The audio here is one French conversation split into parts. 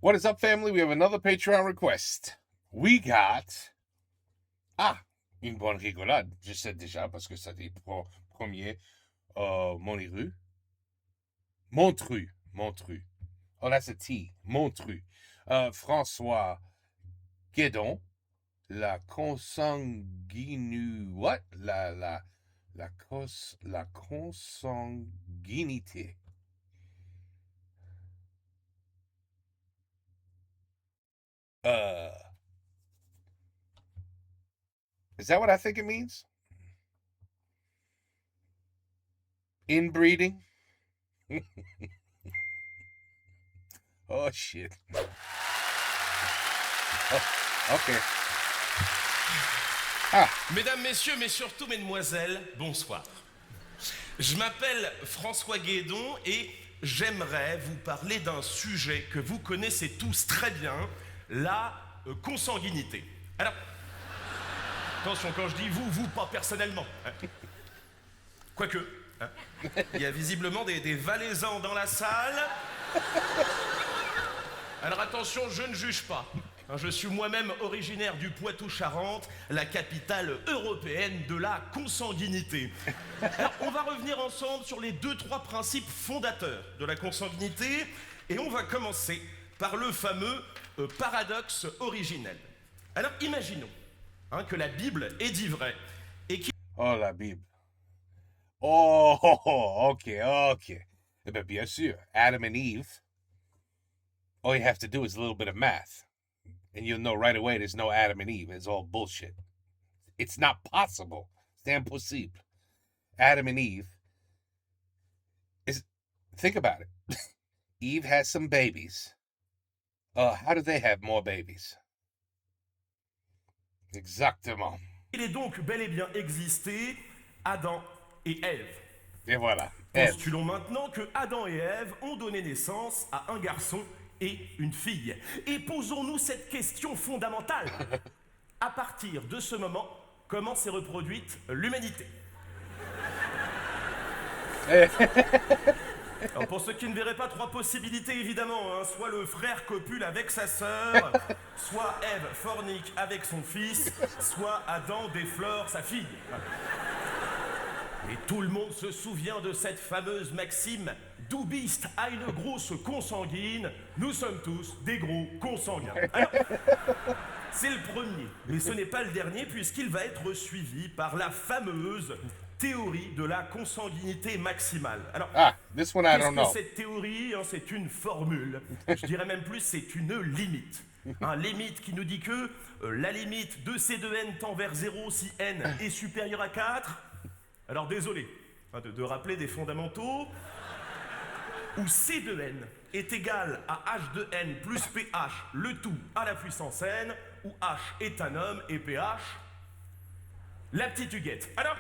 What is up, family? We have another Patreon request. We got... une bonne rigolade. Je sais déjà parce que c'était premier Montreux. Montreux. Oh, that's a T. Montreux. François Guédon. La consanguinu... What? La consanguinité. Is that what I think it means? Inbreeding? Oh, shit. Oh, okay. Mesdames, messieurs, mais surtout mesdemoiselles, bonsoir. Je m'appelle François Guédon et j'aimerais vous parler d'un sujet que vous connaissez tous très bien, la consanguinité. Alors, attention, quand je dis vous, pas personnellement. Hein. Quoique, hein, il y a visiblement des Valaisans dans la salle. Alors attention, je ne juge pas. Je suis moi-même originaire du Poitou-Charentes, la capitale européenne de la consanguinité. Alors, on va revenir ensemble sur les 2-3 principes fondateurs de la consanguinité et on va commencer par le fameux paradoxe originel. Alors, imaginons que la Bible est dit vrai et qu'il... Oh, la Bible. Oh, okay. Eh bien, bien sûr, Adam and Eve, all you have to do is a little bit of math. And you'll know right away there's no Adam and Eve. It's all bullshit. It's not possible. C'est impossible. Adam and Eve is... Think about it. Eve has some babies. How do they have more babies? Exactement. Il est donc bel et bien existé Adam et Ève. Et voilà. Postulons maintenant que Adam et Ève ont donné naissance à un garçon et une fille. Et posons-nous cette question fondamentale. À partir de ce moment, comment s'est reproduite l'humanité? Alors pour ceux qui ne verraient pas, 3 possibilités évidemment. Soit le frère copule avec sa sœur, soit Ève fornique avec son fils, soit Adam déflore sa fille. Et tout le monde se souvient de cette fameuse maxime: Doubiste a une grosse consanguine, nous sommes tous des gros consanguins. Alors, c'est le premier, mais ce n'est pas le dernier puisqu'il va être suivi par la fameuse théorie de la consanguinité maximale. Alors, this one I don't know. Cette théorie, c'est une formule. Je dirais même plus, c'est une limite. Limite qui nous dit que la limite de C de n tend vers 0 si n est supérieur à 4. Alors désolé de rappeler des fondamentaux, où C de n est égal à H de n plus PH, le tout à la puissance n, où H est un homme et PH, la petite huguette. Alors,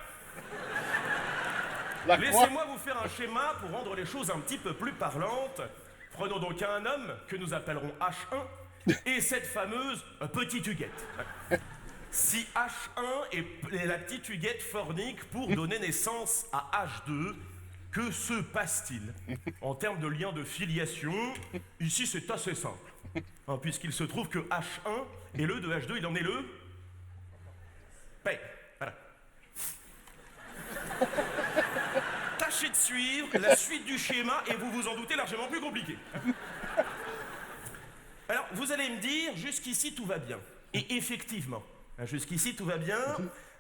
laissez-moi vous faire un schéma pour rendre les choses un petit peu plus parlantes. Prenons donc un homme que nous appellerons H1 et cette fameuse petite huguette. Si H1 est la petite huguette fornique pour donner naissance à H2, que se passe-t-il en termes de lien de filiation? Ici, c'est assez simple, puisqu'il se trouve que H1 et le de H2, il en est le père. Voilà. Tâchez de suivre la suite du schéma et vous vous en doutez largement plus compliqué. Alors, vous allez me dire, jusqu'ici, tout va bien. Et effectivement, jusqu'ici, tout va bien.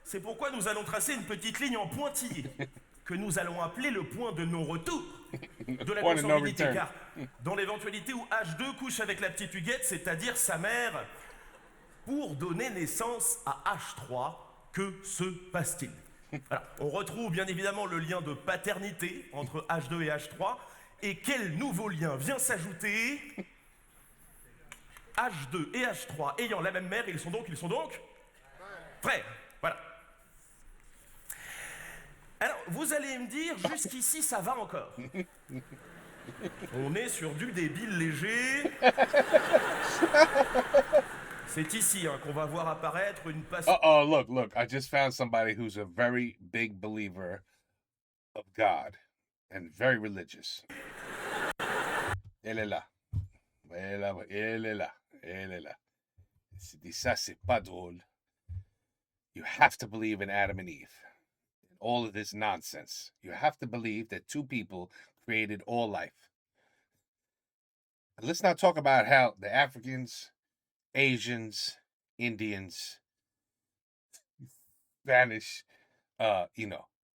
C'est pourquoi nous allons tracer une petite ligne en pointillé que nous allons appeler le point de non-retour de la consanguinité. Car dans l'éventualité où H2 couche avec la petite huguette, c'est-à-dire sa mère, pour donner naissance à H3, que se passe-t-il? Alors, on retrouve bien évidemment le lien de paternité entre H2 et H3. Et quel nouveau lien vient s'ajouter? H2 et H3 ayant la même mère, ils sont donc frères. Voilà. Alors, vous allez me dire, jusqu'ici, ça va encore. On est sur du débile léger. C'est ici qu'on va voir apparaître une passion. Oh, look. I just found somebody who's a very big believer of God and very religious. Elle est là. Elle est là. Elle est là. Si dit ça, c'est pas drôle. You have to believe in Adam and Eve. All of this nonsense. You have to believe that two people created all life. And let's not talk about how the Africans, Asians, Indians, Spanish,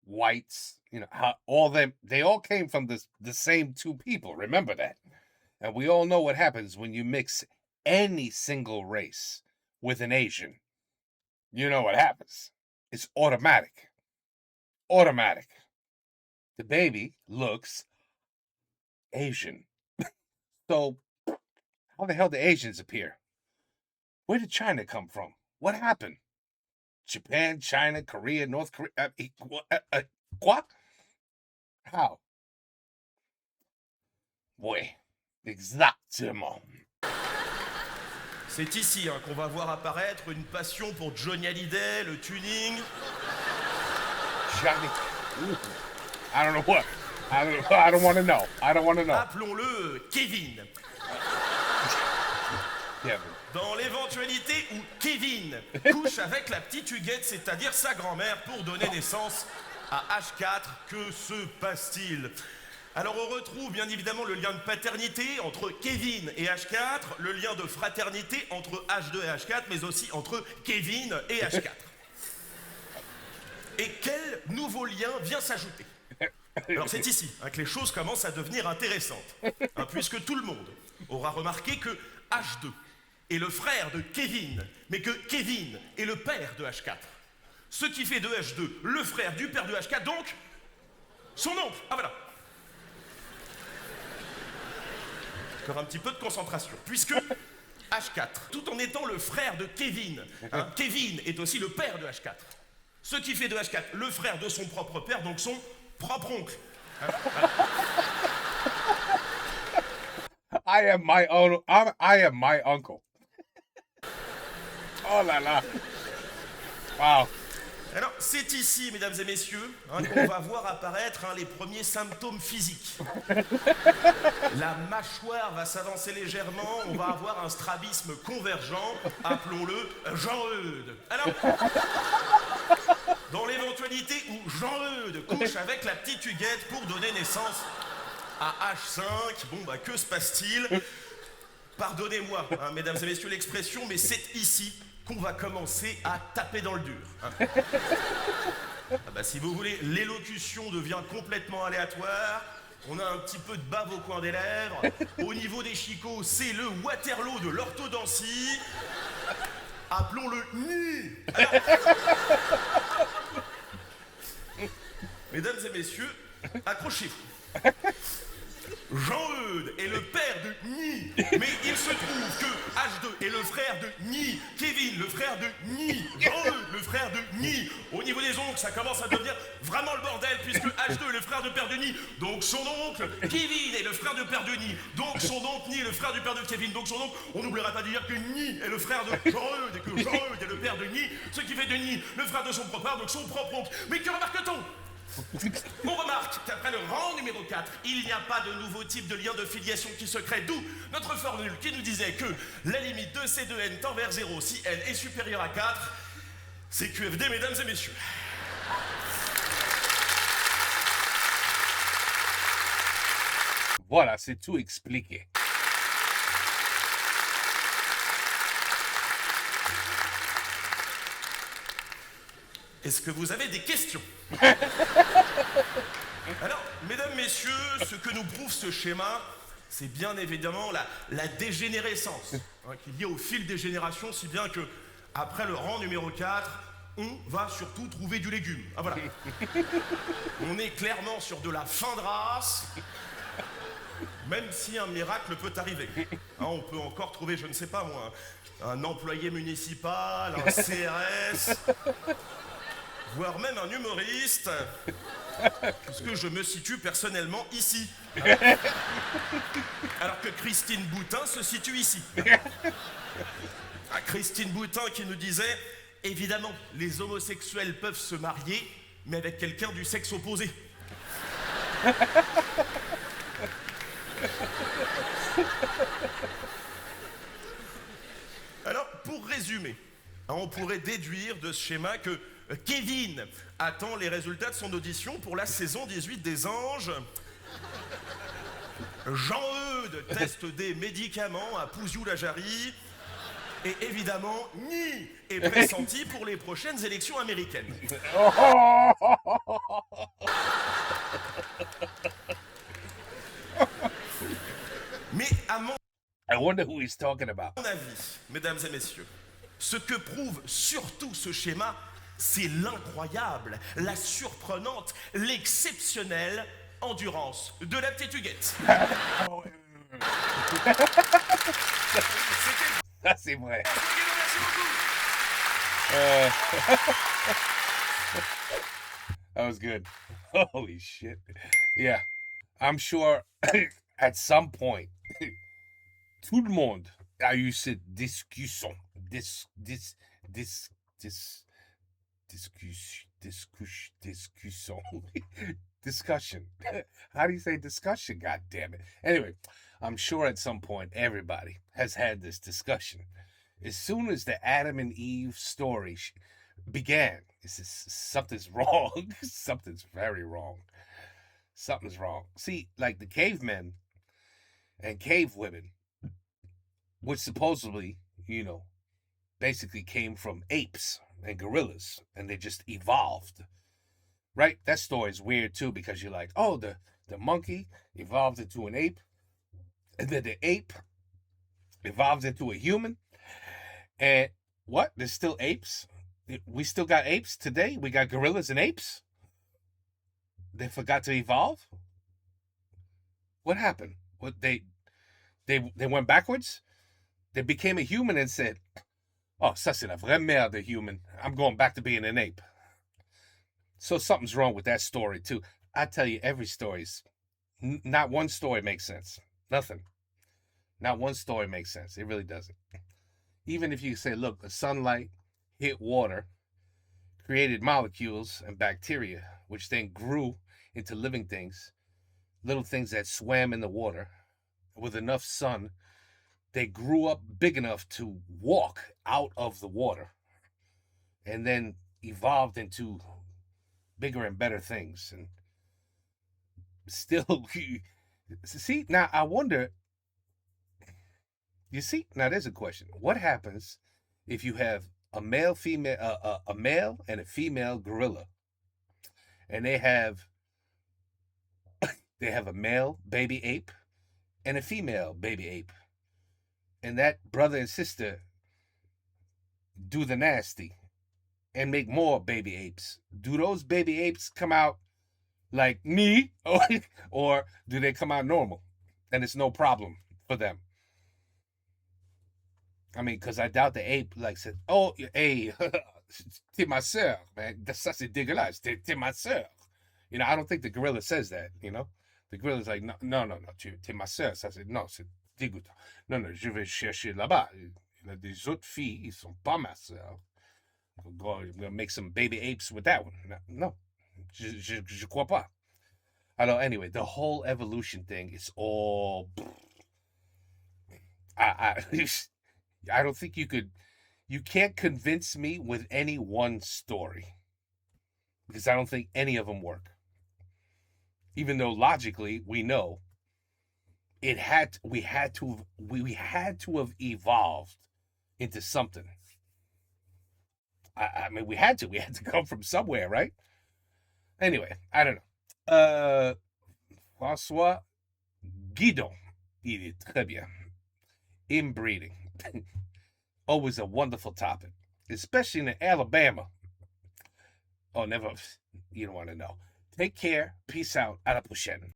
whites, how all them, they all came from the same two people. Remember that. And we all know what happens when you mix any single race with an Asian. You know what happens. It's automatic. Automatic. The baby looks Asian. So, how the hell did Asians appear? Where did China come from? What happened? Japan, China, Korea, North Korea. What? How? Oui, exactement. C'est ici qu'on va voir apparaître une passion pour Johnny Hallyday, le tuning. Johnny. Ooh. I don't know what. I don't want to know. I don't want to know. Appelons-le Kevin. Kevin. Dans l'éventualité où Kevin couche avec la petite Huguette, c'est-à-dire sa grand-mère, pour donner naissance à H4, que se passe-t-il? Alors on retrouve bien évidemment le lien de paternité entre Kevin et H4, le lien de fraternité entre H2 et H4, mais aussi entre Kevin et H4. Et quel nouveau lien vient s'ajouter? Alors c'est ici que les choses commencent à devenir intéressantes, puisque tout le monde aura remarqué que H2 est le frère de Kevin, mais que Kevin est le père de H4. Ce qui fait de H2 le frère du père de H4, donc son oncle. Ah voilà. Encore un petit peu de concentration, puisque H4, tout en étant le frère de Kevin, Kevin est aussi le père de H4. Ce qui fait de H4 le frère de son propre père, donc son propre oncle. I am my own. I am my uncle. Oh là là. Wow. Alors, c'est ici, mesdames et messieurs, qu'on va voir apparaître les premiers symptômes physiques. La mâchoire va s'avancer légèrement, on va avoir un strabisme convergent, appelons-le Jean-Eudes. Alors, dans l'éventualité où Jean-Eudes couche avec la petite Huguette pour donner naissance à H5, que se passe-t-il? Pardonnez-moi, mesdames et messieurs, l'expression, mais c'est ici qu'on va commencer à taper dans le dur. Si vous voulez, l'élocution devient complètement aléatoire. On a un petit peu de bave au coin des lèvres. Au niveau des chicots, c'est le Waterloo de l'orthodontie. Appelons-le NI. Alors, mesdames et messieurs, accrochez-vous. Jean-Eudes est le père de Ni, mais il se trouve que H2 est le frère de Ni, Kevin le frère de Ni, Jean-Eudes le frère de Ni. Au niveau des oncles, ça commence à devenir vraiment le bordel, puisque H2 est le frère de père de Ni, donc son oncle, Kevin est le frère de père de Ni, donc son oncle Ni est le frère du père de Kevin, donc son oncle, on n'oubliera pas de dire que Ni est le frère de Jean-Eudes et que Jean-Eudes est le père de Ni, ce qui fait de Ni le frère de son propre père, donc son propre oncle. Mais que remarque-t-on? On remarque qu'après le rang numéro 4, il n'y a pas de nouveau type de lien de filiation qui se crée, d'où notre formule qui nous disait que la limite de C2N tend vers 0 si N est supérieur à 4. C'est QFD, mesdames et messieurs. Voilà, c'est tout expliqué. Est-ce que vous avez des questions? Alors, mesdames, messieurs, ce que nous prouve ce schéma, c'est bien évidemment la dégénérescence, qui est liée au fil des générations, si bien que, après le rang numéro 4, on va surtout trouver du légume. Ah voilà. On est clairement sur de la fin de race, même si un miracle peut arriver. On peut encore trouver, je ne sais pas moi, un employé municipal, un CRS... voire même un humoriste, puisque je me situe personnellement ici. Alors que Christine Boutin se situe ici. Christine Boutin qui nous disait, évidemment, les homosexuels peuvent se marier, mais avec quelqu'un du sexe opposé. Alors, pour résumer, on pourrait déduire de ce schéma que Kevin attend les résultats de son audition pour la saison 18 des Anges. Jean-Eudes teste des médicaments à Pouziou-la-Jarry. Et évidemment, Nid est pressenti pour les prochaines élections américaines. Mais à mon I wonder who he's talking about. avis, mesdames et messieurs, ce que prouve surtout ce schéma, c'est l'incroyable, la surprenante, l'exceptionnelle endurance de la petite Huguette. Ça, c'est vrai. Merci beaucoup. That was good. Holy shit. Yeah. I'm sure at some point, tout le monde a eu cette discussion. Discussion. How do you say discussion? God damn it. Anyway, I'm sure at some point everybody has had this discussion. As soon as the Adam and Eve story began, something's wrong. Something's very wrong. Something's wrong. See, like the cavemen and cave women, which supposedly, basically came from apes and gorillas, and they just evolved. Right? That story is weird too, because you're like, oh, the monkey evolved into an ape, and then the ape evolved into a human. And what? There's still apes? We still got apes today? We got gorillas and apes? They forgot to evolve? What happened? What they went backwards? They became a human and said, oh, ça c'est la vraie merde, the human. I'm going back to being an ape. So something's wrong with that story too. I tell you, every story's not one story makes sense. Nothing. Not one story makes sense. It really doesn't. Even if you say, look, the sunlight hit water, created molecules and bacteria, which then grew into living things, little things that swam in the water. With enough sun, they grew up big enough to walk out of the water and then evolved into bigger and better things. And still, see, now I wonder, now there's a question. What happens if you have a male and a female gorilla, and they have a male baby ape and a female baby ape, and that brother and sister do the nasty and make more baby apes? Do those baby apes come out like me, or do they come out normal and it's no problem for them? I mean, because I doubt the ape said, oh, hey, t'es ma sœur, man. Ça c'est dégueulasse. T'es ma sœur. I don't think the gorilla says that, The gorilla's like, no, t'es ma sœur. Ça c'est, non, c'est dégoûtant. Non, je vais chercher là-bas. Il y a des autres filles, ils sont pas ma sœur. I'm gonna make some baby apes with that one. No, je crois pas. Alors, anyway, the whole evolution thing is all... I don't think you can't convince me with any one story, because I don't think any of them work. Even though logically we know we had to have evolved into something. I mean, we had to come from somewhere, right? Anyway, I don't know. François Guidon, il est très bien. Inbreeding. Always a wonderful topic, especially in Alabama. Oh, never. You don't want to know. Take care. Peace out. À la prochaine.